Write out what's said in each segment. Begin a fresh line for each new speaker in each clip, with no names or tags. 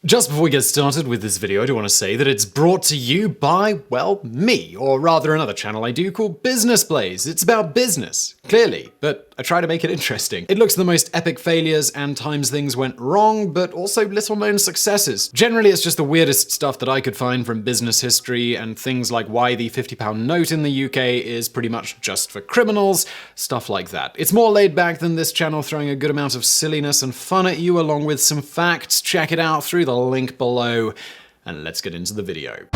Just before we get started with this video, I do want to say that it's brought to you by, well, me, or rather another channel I do called Business Plays. It's about business, clearly, but I try to make it interesting. It looks at the most epic failures and times things went wrong, but also little-known successes. Generally, it's just the weirdest stuff that I could find from business history, and things like why the £50 note in the UK is pretty much just for criminals, stuff like that. It's more laid back than this channel, throwing a good amount of silliness and fun at you along with some facts. Check it out through the link below, and let's get into the video.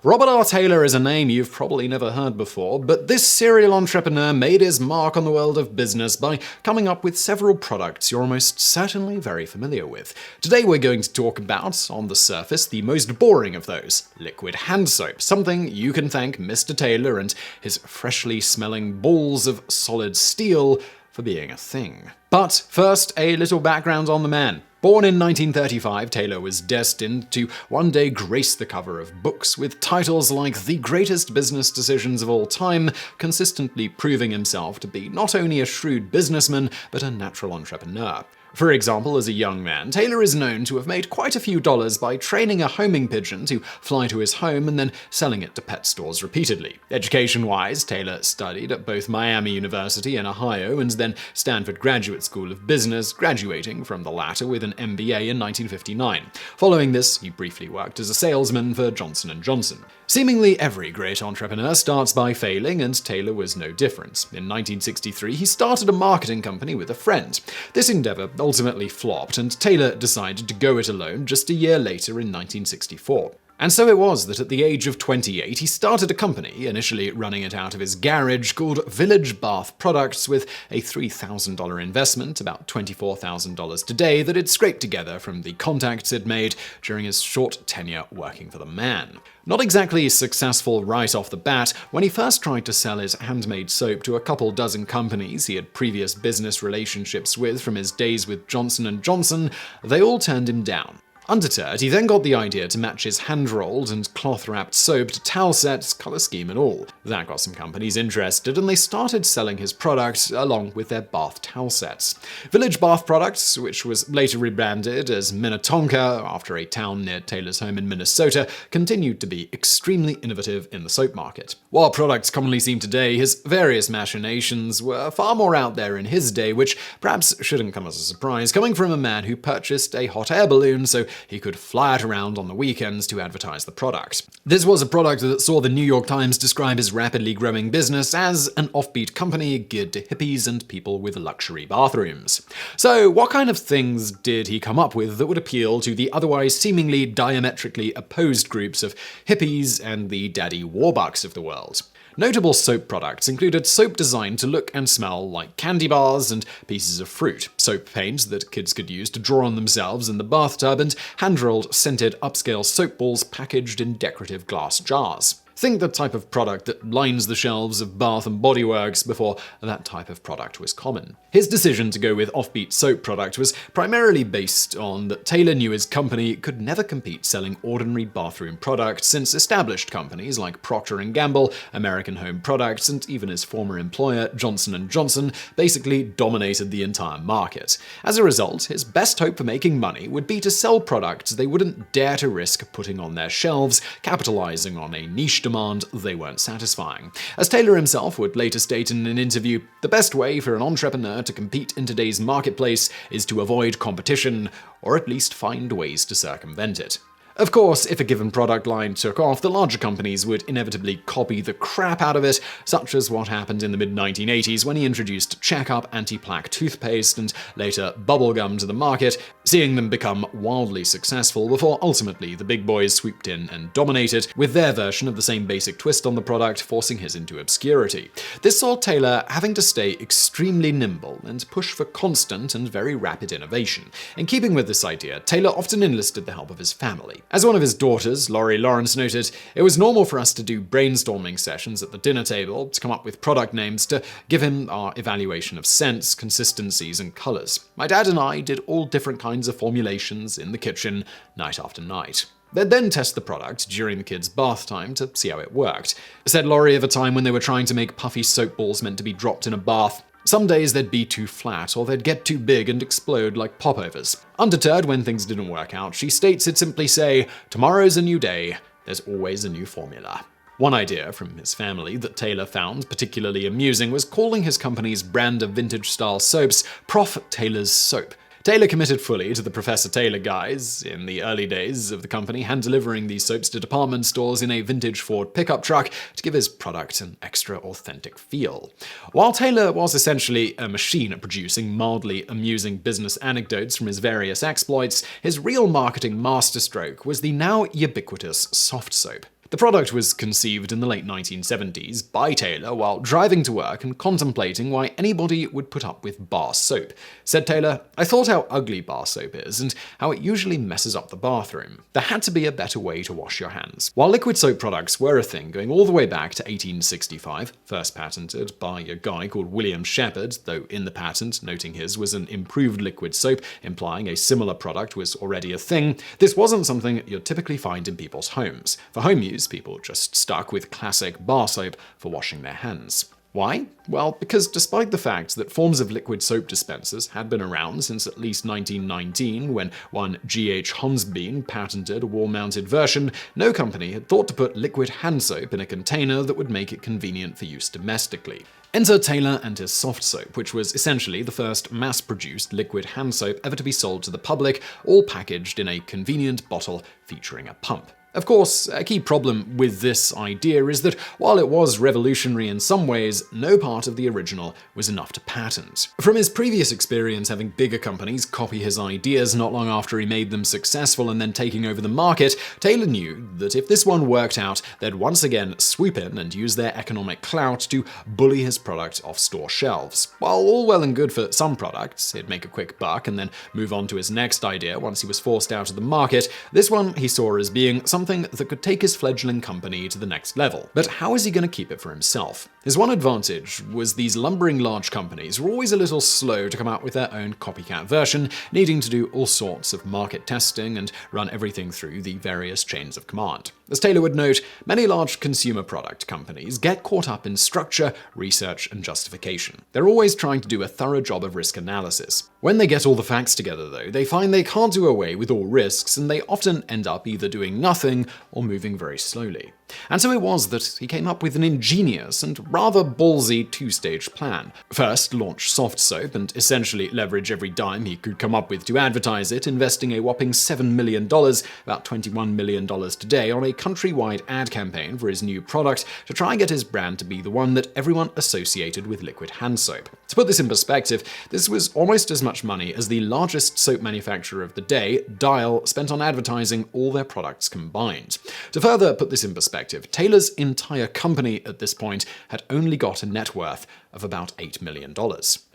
Robert R. Taylor is a name you've probably never heard before, but this serial entrepreneur made his mark on the world of business by coming up with several products you're almost certainly very familiar with. Today we're going to talk about, on the surface, the most boring of those, liquid hand soap, something you can thank Mr. Taylor and his freshly smelling balls of solid steel for being a thing. But first, a little background on the man. Born in 1935, Taylor was destined to one day grace the cover of books with titles like The Greatest Business Decisions of All Time, consistently proving himself to be not only a shrewd businessman, but a natural entrepreneur. For example, as a young man, Taylor is known to have made quite a few dollars by training a homing pigeon to fly to his home and then selling it to pet stores repeatedly. Education-wise, Taylor studied at both Miami University in Ohio and then Stanford Graduate School of Business, graduating from the latter with an MBA in 1959. Following this, he briefly worked as a salesman for Johnson & Johnson. Seemingly every great entrepreneur starts by failing, and Taylor was no different. In 1963, he started a marketing company with a friend. This endeavor ultimately flopped, and Taylor decided to go it alone just a year later in 1964. And so it was that at the age of 28, he started a company, initially running it out of his garage, called Village Bath Products, with a $3,000 investment, about $24,000 today, that he'd scraped together from the contacts he'd made during his short tenure working for the man. Not exactly successful right off the bat, when he first tried to sell his handmade soap to a couple dozen companies he had previous business relationships with from his days with Johnson & Johnson, they all turned him down. Undeterred, he then got the idea to match his hand-rolled and cloth-wrapped soap to towel sets, color scheme and all. That got some companies interested, and they started selling his product along with their bath towel sets. Village Bath Products, which was later rebranded as Minnetonka after a town near Taylor's home in Minnesota, continued to be extremely innovative in the soap market. While products commonly seen today, his various machinations were far more out there in his day, which perhaps shouldn't come as a surprise, coming from a man who purchased a hot air balloon so he could fly it around on the weekends to advertise the product. This was a product that saw the New York Times describe his rapidly growing business as an offbeat company geared to hippies and people with luxury bathrooms. So what kind of things did he come up with that would appeal to the otherwise seemingly diametrically opposed groups of hippies and the daddy warbucks of the world? Notable soap products included soap designed to look and smell like candy bars and pieces of fruit, soap paint that kids could use to draw on themselves in the bathtub, and hand-rolled, scented upscale soap balls packaged in decorative glass jars. Think the type of product that lines the shelves of Bath and Body Works before that type of product was common. His decision to go with offbeat soap product was primarily based on that Taylor knew his company could never compete selling ordinary bathroom products, since established companies like Procter & Gamble, American Home Products, and even his former employer Johnson & Johnson basically dominated the entire market. As a result, his best hope for making money would be to sell products they wouldn't dare to risk putting on their shelves, capitalizing on a niche demand they weren't satisfying. As Taylor himself would later state in an interview, the best way for an entrepreneur to compete in today's marketplace is to avoid competition, or at least find ways to circumvent it. Of course, if a given product line took off, the larger companies would inevitably copy the crap out of it, such as what happened in the mid-1980s when he introduced Check-Up anti-plaque toothpaste and later bubblegum to the market, seeing them become wildly successful before ultimately the big boys swooped in and dominated, with their version of the same basic twist on the product forcing his into obscurity. This saw Taylor having to stay extremely nimble and push for constant and very rapid innovation. In keeping with this idea, Taylor often enlisted the help of his family. As one of his daughters, Laurie Lawrence, noted, "It was normal for us to do brainstorming sessions at the dinner table to come up with product names to give him our evaluation of scents, consistencies, and colors. My dad and I did all different kinds of formulations in the kitchen, night after night. They'd then test the product during the kids' bath time to see how it worked," said Laurie of a time when they were trying to make puffy soap balls meant to be dropped in a bath. Some days they'd be too flat, or they'd get too big and explode like popovers. Undeterred when things didn't work out, she states it'd simply say, "Tomorrow's a new day, there's always a new formula." One idea from his family that Taylor found particularly amusing was calling his company's brand of vintage-style soaps Prof. Taylor's Soap. Taylor committed fully to the Professor Taylor guise in the early days of the company, hand-delivering these soaps to department stores in a vintage Ford pickup truck to give his product an extra authentic feel. While Taylor was essentially a machine at producing mildly amusing business anecdotes from his various exploits, his real marketing masterstroke was the now ubiquitous soft soap. The product was conceived in the late 1970s by Taylor while driving to work and contemplating why anybody would put up with bar soap. Said Taylor, "I thought how ugly bar soap is and how it usually messes up the bathroom. There had to be a better way to wash your hands." While liquid soap products were a thing going all the way back to 1865, first patented by a guy called William Sheppard, though in the patent noting his was an improved liquid soap, implying a similar product was already a thing, this wasn't something you'd typically find in people's homes. For home use, people just stuck with classic bar soap for washing their hands. Why? Well, because despite the fact that forms of liquid soap dispensers had been around since at least 1919, when one G.H. Honsbein patented a wall-mounted version, no company had thought to put liquid hand soap in a container that would make it convenient for use domestically. Enter Taylor and his soft soap, which was essentially the first mass-produced liquid hand soap ever to be sold to the public, all packaged in a convenient bottle featuring a pump. Of course, a key problem with this idea is that while it was revolutionary in some ways, no part of the original was enough to patent. From his previous experience having bigger companies copy his ideas not long after he made them successful and then taking over the market, Taylor knew that if this one worked out, they'd once again swoop in and use their economic clout to bully his product off store shelves. While all well and good for some products, he'd make a quick buck and then move on to his next idea once he was forced out of the market, this one he saw as being something that could take his fledgling company to the next level. But how is he going to keep it for himself? His one advantage was these lumbering large companies were always a little slow to come out with their own copycat version, needing to do all sorts of market testing and run everything through the various chains of command. As Taylor would note, many large consumer product companies get caught up in structure, research, and justification. They're always trying to do a thorough job of risk analysis. When they get all the facts together, though, they find they can't do away with all risks, and they often end up either doing nothing or moving very slowly. And so it was that he came up with an ingenious and rather ballsy two-stage plan. First, launch soft soap and essentially leverage every dime he could come up with to advertise it, investing a whopping $7 million, about $21 million today, on a countrywide ad campaign for his new product to try and get his brand to be the one that everyone associated with liquid hand soap. To put this in perspective, this was almost as much money as the largest soap manufacturer of the day, Dial, spent on advertising all their products combined. To further put this in perspective, Taylor's entire company at this point had only got a net worth of about $8 million.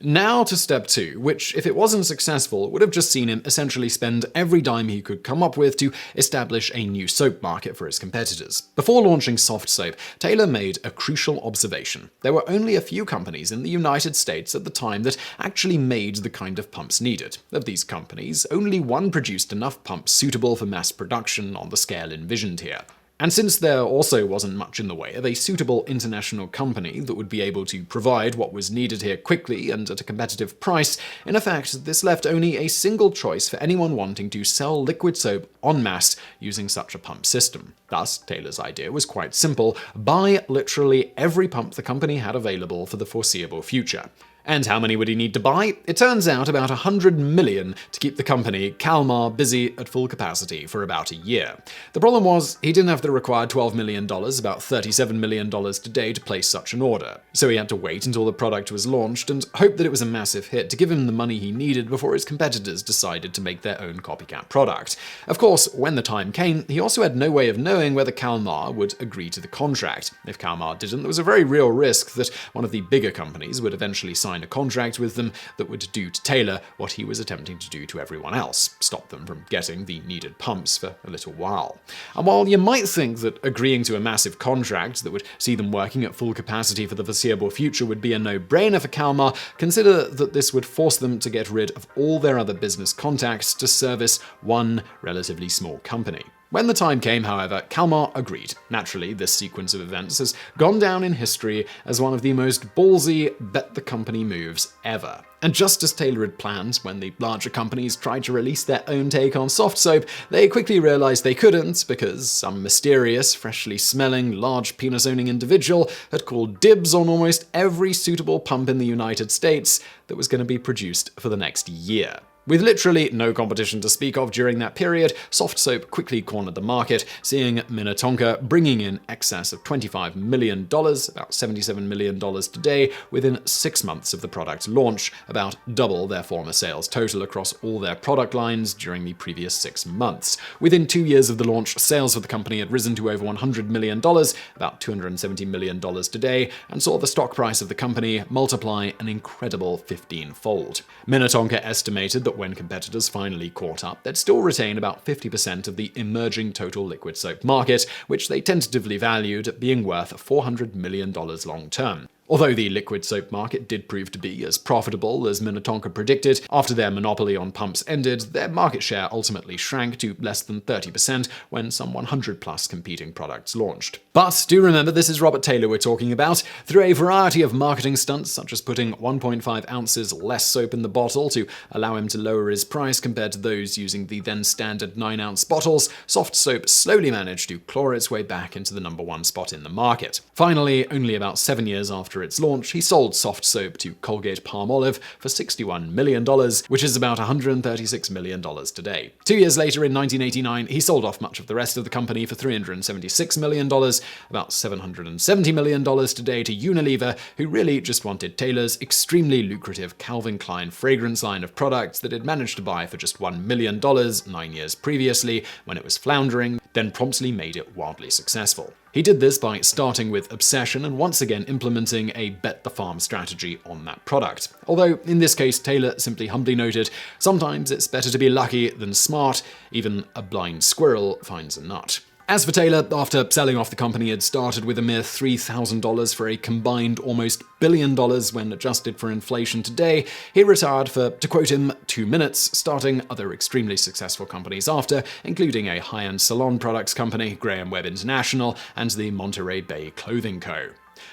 Now to step 2, which, if it wasn't successful, would have just seen him essentially spend every dime he could come up with to establish a new soap market for his competitors. Before launching soft soap, Taylor made a crucial observation. There were only a few companies in the United States at the time that actually made the kind of pumps needed. Of these companies, only one produced enough pumps suitable for mass production on the scale envisioned here. And since there also wasn't much in the way of a suitable international company that would be able to provide what was needed here quickly and at a competitive price, in effect, this left only a single choice for anyone wanting to sell liquid soap en masse using such a pump system. Thus, Taylor's idea was quite simple: buy literally every pump the company had available for the foreseeable future. And how many would he need to buy? It turns out about 100 million to keep the company, Kalmar, busy at full capacity for about a year. The problem was, he didn't have the required $12 million, about $37 million today, to place such an order. So he had to wait until the product was launched and hope that it was a massive hit to give him the money he needed before his competitors decided to make their own copycat product. Of course, when the time came, he also had no way of knowing whether Kalmar would agree to the contract. If Kalmar didn't, there was a very real risk that one of the bigger companies would eventually sign a contract with them that would do to Taylor what he was attempting to do to everyone else, stop them from getting the needed pumps for a little while. And while you might think that agreeing to a massive contract that would see them working at full capacity for the foreseeable future would be a no-brainer for Kalmar, consider that this would force them to get rid of all their other business contacts to service one relatively small company. When the time came, however, Kalmar agreed. Naturally, this sequence of events has gone down in history as one of the most ballsy bet the company moves ever. And just as Taylor had planned, when the larger companies tried to release their own take on soft soap, they quickly realized they couldn't because some mysterious, freshly smelling, large penis-owning individual had called dibs on almost every suitable pump in the United States that was going to be produced for the next year. With literally no competition to speak of during that period, soft soap quickly cornered the market, seeing Minnetonka bringing in excess of $25 million, about $77 million today, within 6 months of the product's launch, about double their former sales total across all their product lines during the previous 6 months. Within 2 years of the launch, sales for the company had risen to over $100 million, about $270 million today, and saw the stock price of the company multiply an incredible 15-fold. Minnetonka estimated that when competitors finally caught up, they'd still retain about 50% of the emerging total liquid soap market, which they tentatively valued at being worth $400 million long term. Although the liquid soap market did prove to be as profitable as Minnetonka predicted, after their monopoly on pumps ended, their market share ultimately shrank to less than 30% when some 100-plus competing products launched. But do remember, this is Robert Taylor we're talking about. Through a variety of marketing stunts, such as putting 1.5 ounces less soap in the bottle to allow him to lower his price compared to those using the then standard 9-ounce bottles, soft soap slowly managed to claw its way back into the #1 spot in the market. Finally, only about 7 years after its launch, he sold soft soap to Colgate-Palmolive for $61 million, which is about $136 million today. 2 years later, in 1989, he sold off much of the rest of the company for $376 million, about $770 million today, to Unilever, who really just wanted Taylor's extremely lucrative Calvin Klein fragrance line of products that it managed to buy for just $1 million 9 years previously when it was floundering, then promptly made it wildly successful. He did this by starting with obsession and once again implementing a bet the farm strategy on that product. Although, in this case, Taylor simply humbly noted, "Sometimes it's better to be lucky than smart. Even a blind squirrel finds a nut." As for Taylor, after selling off the company, had started with a mere $3,000 for a combined almost $1 billion when adjusted for inflation today, he retired for, to quote him, 2 minutes, starting other extremely successful companies after, including a high-end salon products company, Graham Webb International, and the Monterey Bay Clothing Co.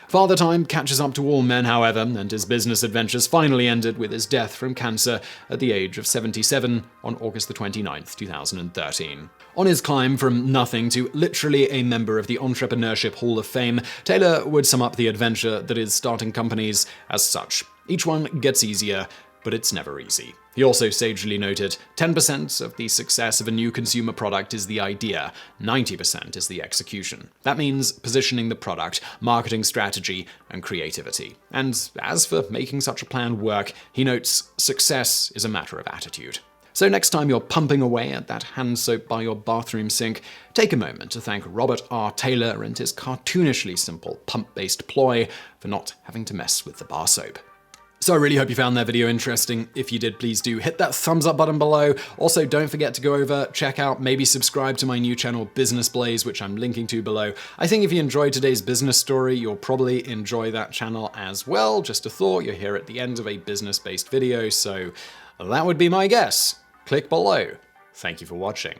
Father Time catches up to all men, however, and his business adventures finally ended with his death from cancer at the age of 77 on August 29, 2013. On his climb from nothing to literally a member of the Entrepreneurship Hall of Fame, Taylor would sum up the adventure that is starting companies as such. Each one gets easier, but it's never easy. He also sagely noted, 10% of the success of a new consumer product is the idea, 90% is the execution. That means positioning the product, marketing strategy, and creativity. And as for making such a plan work, he notes, success is a matter of attitude. So next time you're pumping away at that hand soap by your bathroom sink, take a moment to thank Robert R. Taylor and his cartoonishly simple pump-based ploy for not having to mess with the bar soap. So I really hope you found that video interesting. If you did, please do hit that thumbs up button below. Also, don't forget to go over, check out, maybe subscribe to my new channel, Business Blaze, which I'm linking to below. I think if you enjoyed today's business story, you'll probably enjoy that channel as well. Just a thought, you're here at the end of a business-based video, so that would be my guess. Click below. Thank you for watching.